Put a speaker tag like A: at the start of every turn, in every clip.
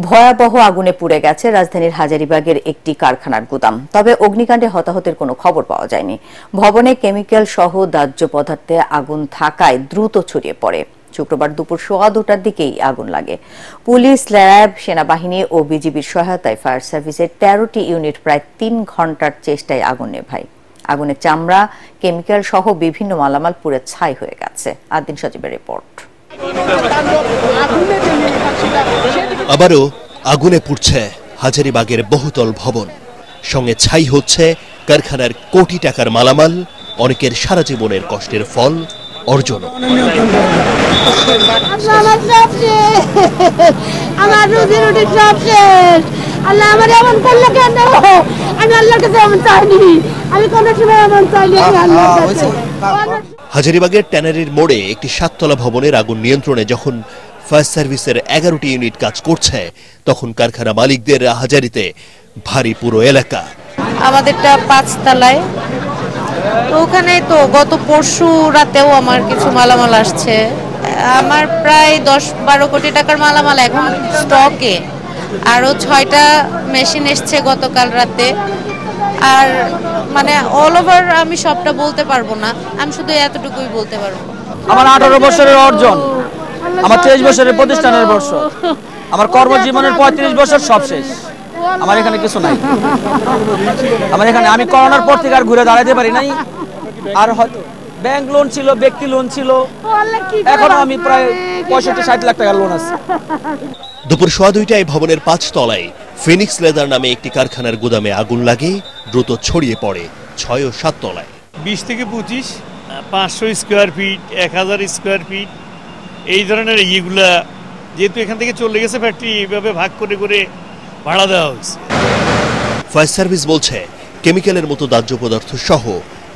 A: ভয়াবহ আগুনে পুড়ে গেছে রাজধানীর হাজারীবাগের একটি কারখানার গুদাম। তবে অগ্নিকাণ্ডে হতাহতের কোনো খবর পাওয়া যায়নি। ভবনে কেমিক্যাল সহ দাহ্য পদার্থে আগুন থাকায় দ্রুত ছড়িয়ে পড়ে। শুক্রবার দুপুর 2:15টার দিকেই আগুন লাগে। পুলিশ, র্যাব, সেনাবাহিনী ও বিজিবির সহায়তায় ফায়ার সার্ভিসের 13টি ইউনিট প্রায় 3 ঘন্টার চেষ্টায় আগুন নেভায়। আগুনে চামড়া, কেমিক্যাল সহ বিভিন্ন মালামাল পুড়ে ছাই হয়ে গেছে। আদিন সজীবের রিপোর্ট।
B: আবারও আগুনে পুড়ছে হাজারীবাগের বহুতল ভবন, সঙ্গে ছাই হচ্ছে কারখানার কোটি টাকার মালামাল, অনেকের সারা জীবনের কষ্টের ফল অর্জন। হাজারীবাগের ট্যানারির মোড়ে একটি 7তলা ভবনের আগুন নিয়ন্ত্রণে যখন ফায়ার সার্ভিসের 11টি ইউনিট কাজ করছে, তখন কারখানা মালিকদের হাজারিতে ভারী পুরো এলাকা।
C: আমাদেরটা 5 তলায়, তো ওখানে তো গত পরশু রাতেও আমার কিছু মালামাল আসছে। আমার প্রায় 10-12 কোটি টাকার মালামাল এখন স্টকে, আরো 6টা মেশিন এসছে গতকাল রাতে। আর মানে অল ওভার আমি সবটা বলতে পারবো না, আমি শুধু এতটুকুই বলতে পারবো।
D: আমার 18 বছরের অর্জন, আমার 23 বছরের প্রতিষ্ঠানের বর্ষ, আমার কর্মজীবনের 35 বছর সব শেষ। আমার এখানে কিছু নাই। আমার এখানে আমি করোনার পর থেকে আর ঘুরে দাঁড়াতে পারি নাই। আর ব্যাংক লোন ছিল, ব্যক্তি লোন ছিল, এখন আমি প্রায় 65-60 লাখ টাকার লোন আছে।
B: দুপুর 2:15টায় ভবনের 5 তলায় ফিনিক্স লেদার নামে একটি কারখানার গুদামে আগুন লাগে, দ্রুত ছড়িয়ে পড়ে 6 ও 7 তলায়।
E: 20 থেকে 25, 500 স্কোয়ার ফিট, 1000 স্কোয়ার ফিট, এই ধরনের ইয়েগুলা যেহেতু এখান থেকে চলে গেছে ফ্যাক্টরি, এইভাবে ভাগ করে করে ভাড়া দেওয়া হয়েছে।
B: ফায়ার সার্ভিস বলছে, কেমিক্যালের মতো দাহ্য পদার্থ সহ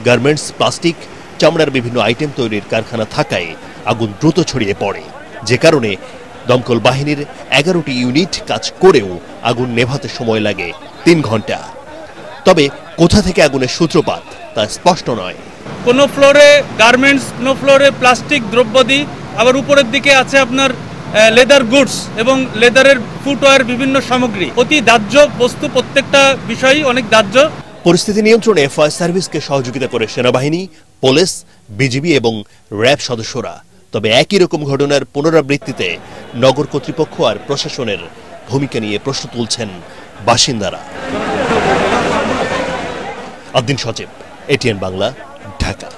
B: গার্মেন্টস, প্লাস্টিক, চামড়ার বিভিন্ন আইটেম তৈরির কারখানা থাকায় আগুন দ্রুত ছড়িয়ে পড়ে, যে কারণে দমকল বাহিনীর 11টি ইউনিট কাজ করেও আগুন নেভাতে সময় লাগে 3 ঘন্টা। তবে কোথা থেকে আগুনের সূত্রপাত তা স্পষ্ট নয়।
F: কোনো ফ্লোরে গার্মেন্টস, কোনো ফ্লোরে প্লাস্টিক দ্রব্যাদি, আবার উপরের দিকে আছে আপনার লেদার গুডস এবং লেদারের ফুটওয়্যার বিভিন্ন সামগ্রী। অতি দাহ্য বস্তু, প্রত্যেকটা বিষয়ই অনেক দাহ্য।
B: পরিস্থিতি নিয়ন্ত্রণে ফায়ার সার্ভিসকে সহযোগিতা করে সেনাবাহিনী, পুলিশ, বিজিবি এবং র্যাব সদস্যরা। তবে একই রকম ঘটনার পুনরাবৃত্তিতে নগর কর্তৃপক্ষ আর প্রশাসনের ভূমিকা নিয়ে প্রশ্ন তুলছেন বাসিন্দারা। আদিন সজীব, এটিএন বাংলা, ঢাকা।